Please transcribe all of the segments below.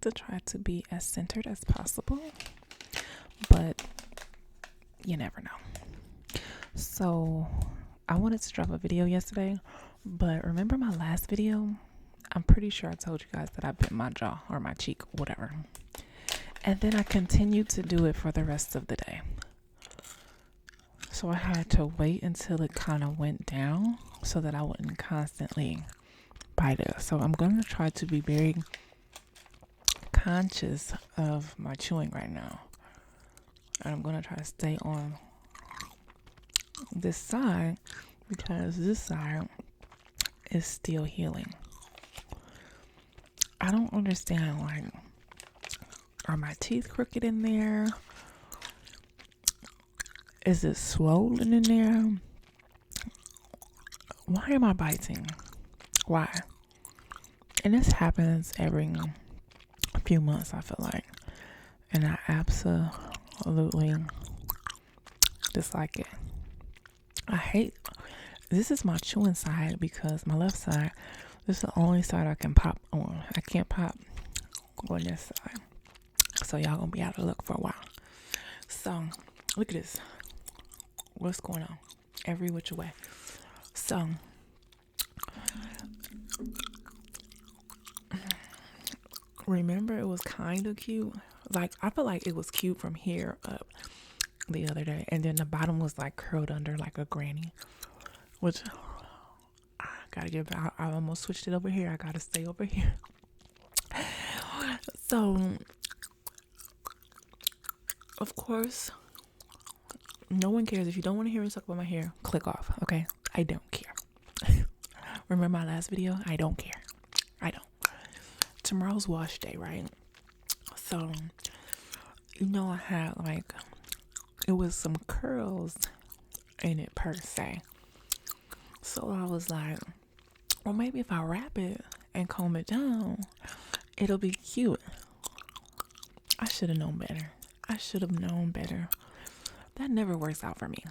to try to be as centered as possible, but you never know. So I wanted to drop a video yesterday, but remember my last video? I'm pretty sure I told you guys that I bit my jaw or my cheek, whatever. And then I continued to do it for the rest of the day. So I had to wait until it kind of went down so that I wouldn't constantly bite it. So I'm going to try to be very conscious of my chewing right now. And I'm going to try to stay on this side because this side is still healing. I don't understand, like, are my teeth crooked in there? Is it swollen in there? Why am I biting? Why? And this happens every few months, I feel like. And I absolutely dislike it. I hate, this is my chewing side because my left side, this is the only side I can pop on. I can't pop on this side. So y'all gonna be out of luck for a while. So look at this. What's going on? Every which way. So remember, it was kind of cute. Like, I feel like it was cute from here up the other day, and then the bottom was like curled under like a granny, which I gotta get back. I almost switched it over here. I gotta stay over here. So of course, no one cares. If you don't want to hear me talk about my hair, click off. Okay, I don't care. Remember my last video? I don't care. I don't. Tomorrow's wash day, right? So I had like, it was some curls in it per se. So I was like, well, maybe if I wrap it and comb it down, it'll be cute. I should have known better. That never works out for me.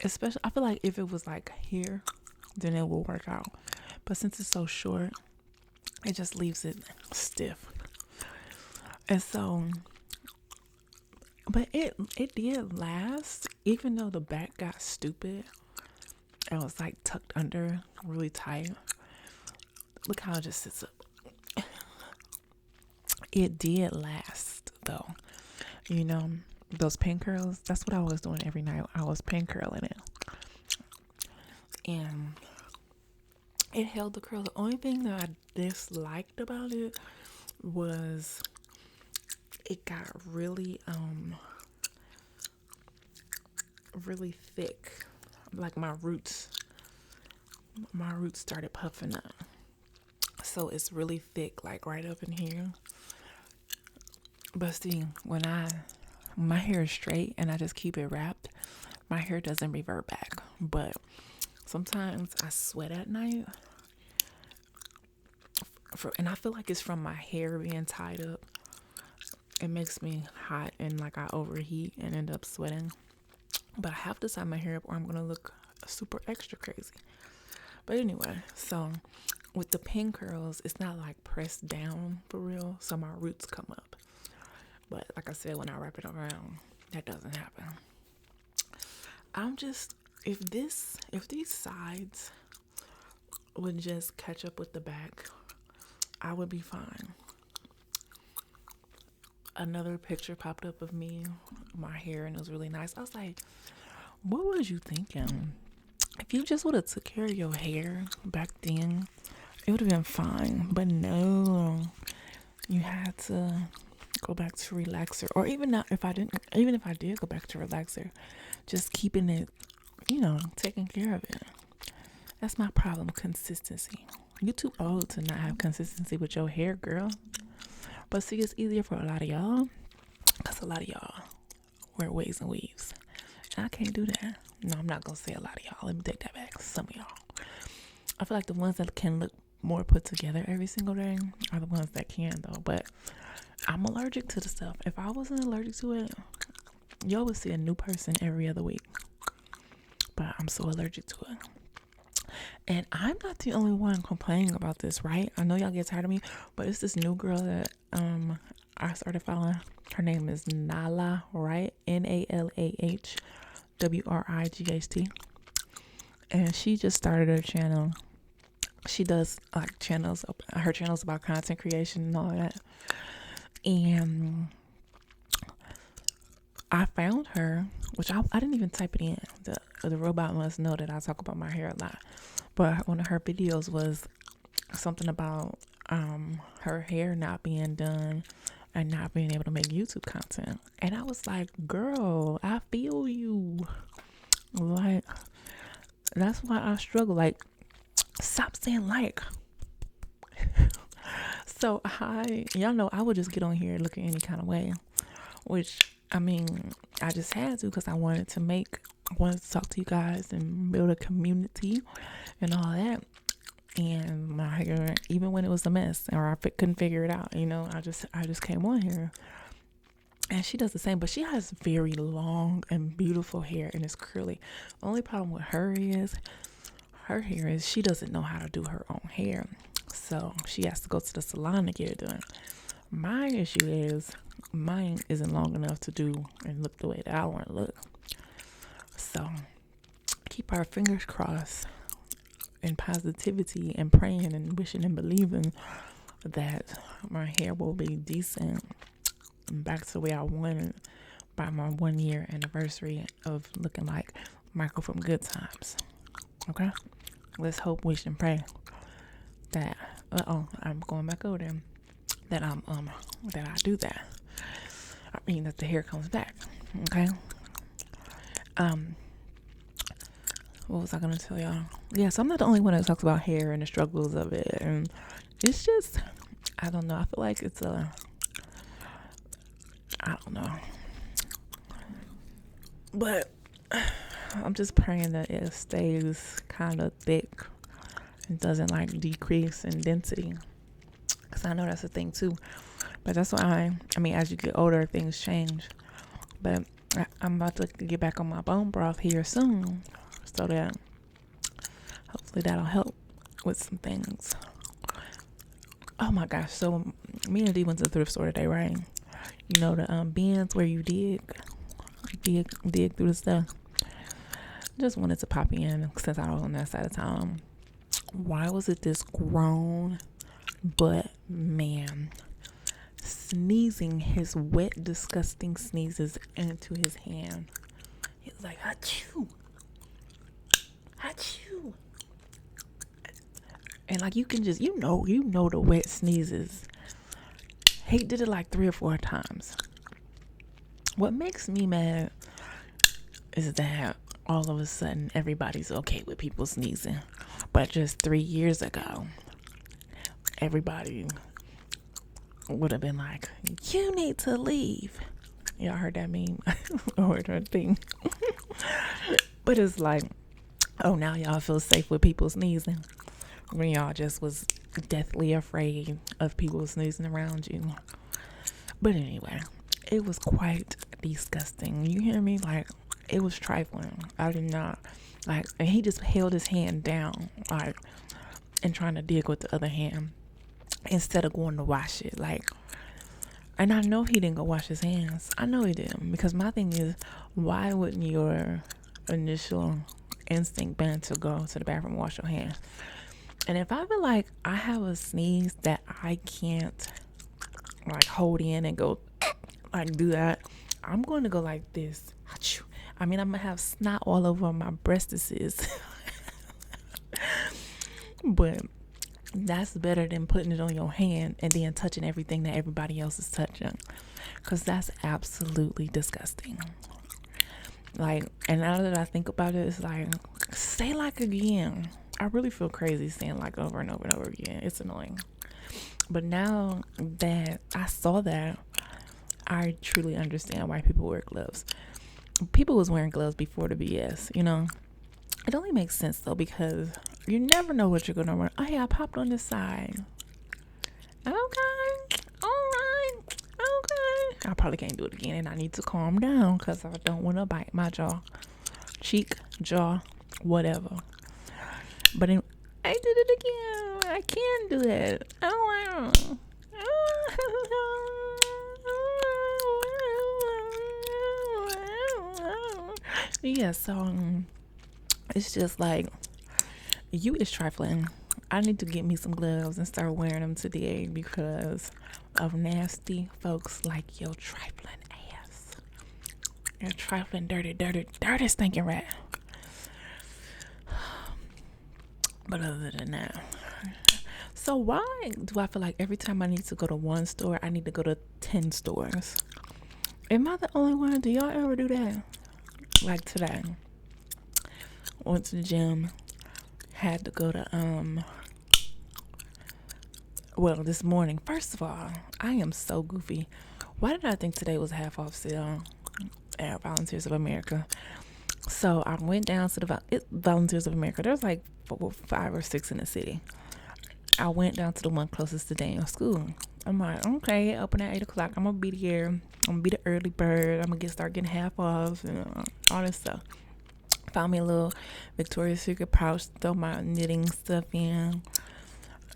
Especially, I feel like if it was like here, then it will work out. But since it's so short, it just leaves it stiff. And so, but it did last, even though the back got stupid. It was like tucked under really tight. Look how it just sits up. It did last though. Those pin curls, that's what I was doing every night. I was pin curling it. And it held the curl. The only thing that I disliked about it was it got really thick. Like my roots started puffing up. So it's really thick, like right up in here. But see, when my hair is straight and I just keep it wrapped, my hair doesn't revert back. But sometimes I sweat at night, and I feel like it's from my hair being tied up. It makes me hot and like I overheat and end up sweating. But I have to tie my hair up or I'm gonna look super extra crazy. But anyway, so with the pin curls, it's not like pressed down for real, so my roots come up. But like I said, when I wrap it around, that doesn't happen. If these sides would just catch up with the back, I would be fine. Another picture popped up of me, my hair, and it was really nice. I was like, what was you thinking? If you just would have took care of your hair back then, it would have been fine. But no, you had to go back to relaxer. Or even if I did go back to relaxer, just keeping it, taking care of it. That's my problem, consistency. You're too old to not have consistency with your hair, girl. But see, it's easier for a lot of y'all, because a lot of y'all wear wigs and weaves. And I can't do that. No, I'm not going to say a lot of y'all. Let me take that back. Some of y'all. I feel like the ones that can look more put together every single day are the ones that can, though. But I'm allergic to the stuff. If I wasn't allergic to it, y'all would see a new person every other week. But I'm so allergic to it. And I'm not the only one complaining about this, right? I know y'all get tired of me, but it's this new girl that I started following. Her name is Nala, right? NALAHWRIGHT. And she just started her channel. She does like her channel's about content creation and all that. And I found her, which I didn't even type it in. The robot must know that I talk about my hair a lot. But one of her videos was something about her hair not being done and not being able to make YouTube content. And I was like, girl, I feel you. Like, that's why I struggle. Like, stop saying like. So y'all know I would just get on here looking any kind of way, which I mean, I just had to because I wanted to talk to you guys and build a community and all that. And my hair, even when it was a mess or I couldn't figure it out, I just came on here. And she does the same, but she has very long and beautiful hair and it's curly. The only problem with her hair is she doesn't know how to do her own hair. So she has to go to the salon to get it done. My issue is mine isn't long enough to do and look the way that I want to look. So keep our fingers crossed and positivity and praying and wishing and believing that my hair will be decent and back to the way I wanted by my 1 year anniversary of looking like Michael from Good Times. Okay? Let's hope, wish, and pray that I'm going back over there. That that I do that. I mean that the hair comes back. Okay. What was I gonna tell y'all? Yes, I'm not the only one that talks about hair and the struggles of it, and it's just, I don't know. I feel like it's I don't know, but I'm just praying that it stays kind of thick and doesn't like decrease in density, because I know that's a thing too. But that's why I mean, as you get older, things change. But I'm about to get back on my bone broth here soon, so that hopefully that'll help with some things. Oh my gosh! So me and D went to the thrift store today, right? You know the bins where you dig through the stuff. Just wanted to pop in since I was on that side of town. Why was it this grown but man sneezing his wet, disgusting sneezes into his hand? He was like, achoo, achoo. And like you can just, you know the wet sneezes. He did it like 3 or 4 times. What makes me mad is that all of a sudden everybody's okay with people sneezing. But just 3 years ago, everybody would have been like, you need to leave. Y'all heard that meme? Or that thing? But it's like, oh, now y'all feel safe with people sneezing when y'all just was deathly afraid of people sneezing around you. But anyway, it was quite disgusting. You hear me? Like, it was trifling. I did not like, and he just held his hand down, like, and trying to dig with the other hand instead of going to wash it. Like, and I know he didn't go wash his hands. I know he didn't, because my thing is, why wouldn't your initial instinct been to go to the bathroom and wash your hands? And if I feel like I have a sneeze that I can't like hold in and go like do that, I'm going to go like this. I mean, I'm gonna have snot all over my breastises. But that's better than putting it on your hand and then touching everything that everybody else is touching, because that's absolutely disgusting. Like, and now that I think about it, it's like, say like again. I really feel crazy saying like over and over and over again. It's annoying. But now that I saw that, I truly understand why people wear gloves. People was wearing gloves before the BS, you know. It only makes sense though, because you never know what you're gonna run. Oh yeah, I popped on this side. Okay, alright, okay. I probably can't do it again, and I need to calm down because I don't want to bite my jaw, cheek, jaw, whatever. But I did it again. I can't do it. Oh wow. Yeah, so it's just like you is trifling. I need to get me some gloves and start wearing them today because of nasty folks like your trifling ass. Your trifling, dirty, stinking rat. But other than that, so why do I feel like every time I need to go to one store, I need to go to 10 stores? Am I the only one? Do y'all ever do that? Like today, went to the gym, had to go to well, this morning. First of all, I am so goofy. Why did I think today was a half off sale at Volunteers of America? So I went down to the Volunteers of America. There's like 5 or 6 in the city. I went down to the one closest to Daniel's school. I'm like, okay, open at 8 o'clock. I'm gonna be there. I'm gonna be the early bird. I'm gonna start getting half off and all this stuff. Found me a little Victoria's Secret pouch, throw my knitting stuff in.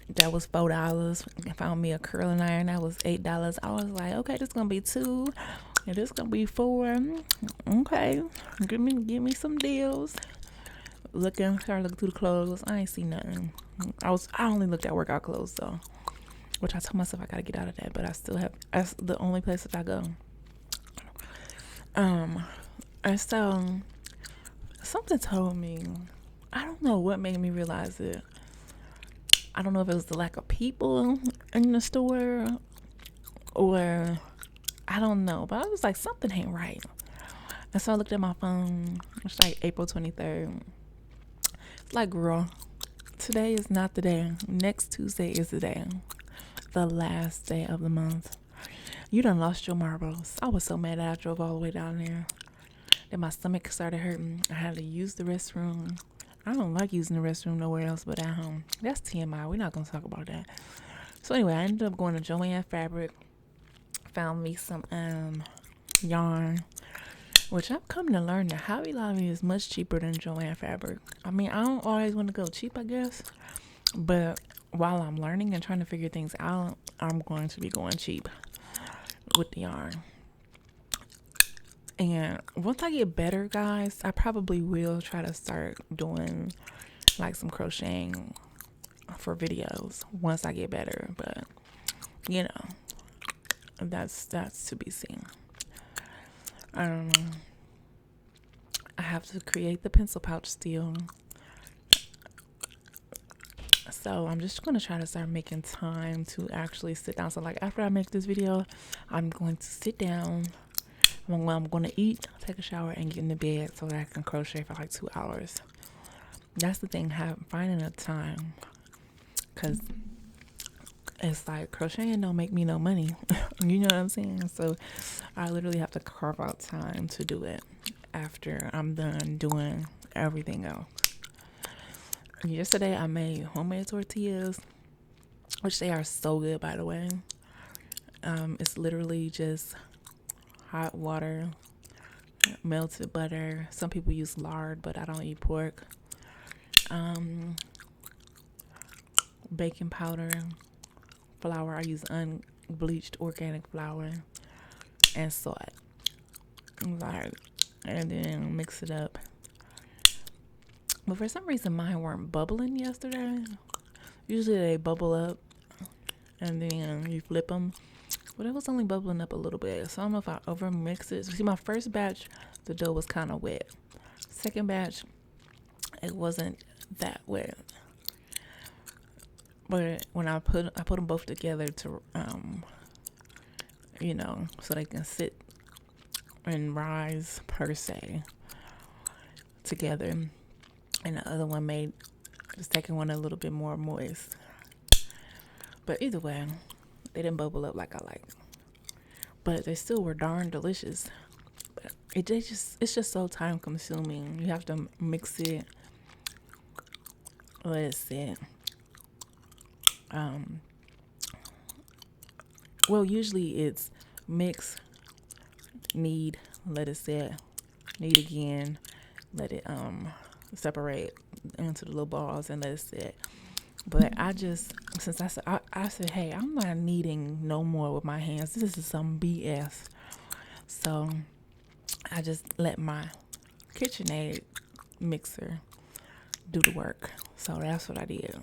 That was $4. Found me a curling iron. That was $8. I was like, okay, this is gonna be 2, and this is gonna be 4. Okay, give me some deals. Started looking through the clothes. I ain't see nothing. I only looked at workout clothes though, which I told myself I gotta get out of that. But I still have. That's the only place that I go. And so something told me. I don't know what made me realize it. I don't know if it was the lack of people in the store or I don't know, but I was like, something ain't right. And so I looked at my phone. It's like April 23rd. It's like, girl, today is not the day. Next Tuesday is the day. The last day of the month. You done lost your marbles. I was so mad that I drove all the way down there. Then my stomach started hurting. I had to use the restroom. I don't like using the restroom nowhere else but at home. That's TMI. We're not going to talk about that. So anyway, I ended up going to Joann Fabric. Found me some yarn. Which I'm coming to learn that Hobby Lobby is much cheaper than Joann Fabric. I mean, I don't always want to go cheap, I guess. But while I'm learning and trying to figure things out, I'm going to be going cheap with the yarn. And once I get better, guys, I probably will try to start doing like some crocheting for videos once I get better. But, you know, that's to be seen. I don't know. I have to create the pencil pouch still. So I'm just going to try to start making time to actually sit down. So like after I make this video, I'm going to sit down. I'm going to eat, take a shower, and get in the bed so that I can crochet for like 2 hours. That's the thing, finding a time. Because it's like crocheting don't make me no money. You know what I'm saying? So I literally have to carve out time to do it after I'm done doing everything else. Yesterday I made homemade tortillas, which they are so good, by the way. It's literally just hot water, melted butter. Some people use lard, but I don't eat pork. Baking powder, flour. I use unbleached organic flour, and salt. And then mix it up. But for some reason mine weren't bubbling yesterday. Usually they bubble up and then you flip them. But it was only bubbling up a little bit. So I don't know if I over mixed it. So see, my first batch, the dough was kind of wet. Second batch, it wasn't that wet. But when I put them both together to, so they can sit and rise per se together. And the other one made the second one a little bit more moist. But either way, they didn't bubble up like I like. But they still were darn delicious. But it's just so time consuming. You have to mix it, let it sit. Well, usually it's mix, knead, let it sit, knead again, let it separate into the little balls and let it sit. But I just, since I said, hey, I'm not kneading no more with my hands. This is some BS. So I just let my KitchenAid mixer do the work. So that's what I did.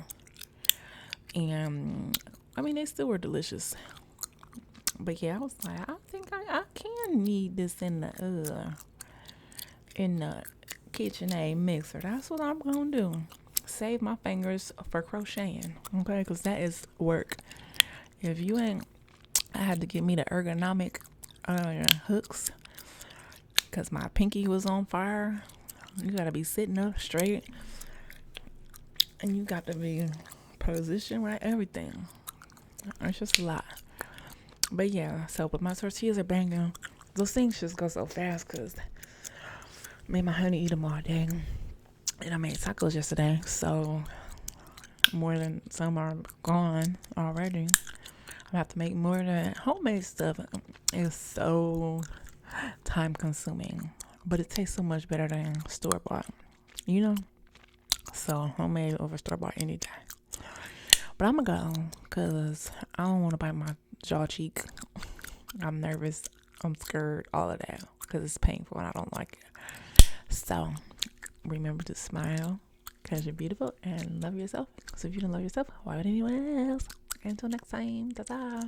And I mean, they still were delicious. But yeah, I was like, I think I can knead this in the KitchenAid mixer. That's what I'm gonna do. Save my fingers for crocheting, okay? Because that is work. If you ain't, I had to get me the ergonomic hooks because my pinky was on fire. You gotta be sitting up straight, and you got to be positioned right. Everything. It's just a lot. But yeah, so but my tortillas are banging. Those things just go so fast because made my honey eat them all day. And I made tacos yesterday, so more than some are gone already. I have to make more of that. Homemade stuff is so time consuming, but it tastes so much better than store bought, you know? So homemade over store bought any day. But I'm gonna go because I don't want to bite my jaw cheek. I'm nervous. I'm scared. All of that because it's painful and I don't like it. So remember to smile because you're beautiful and love yourself. So if you don't love yourself, why would anyone else? Until next time, ta-ta.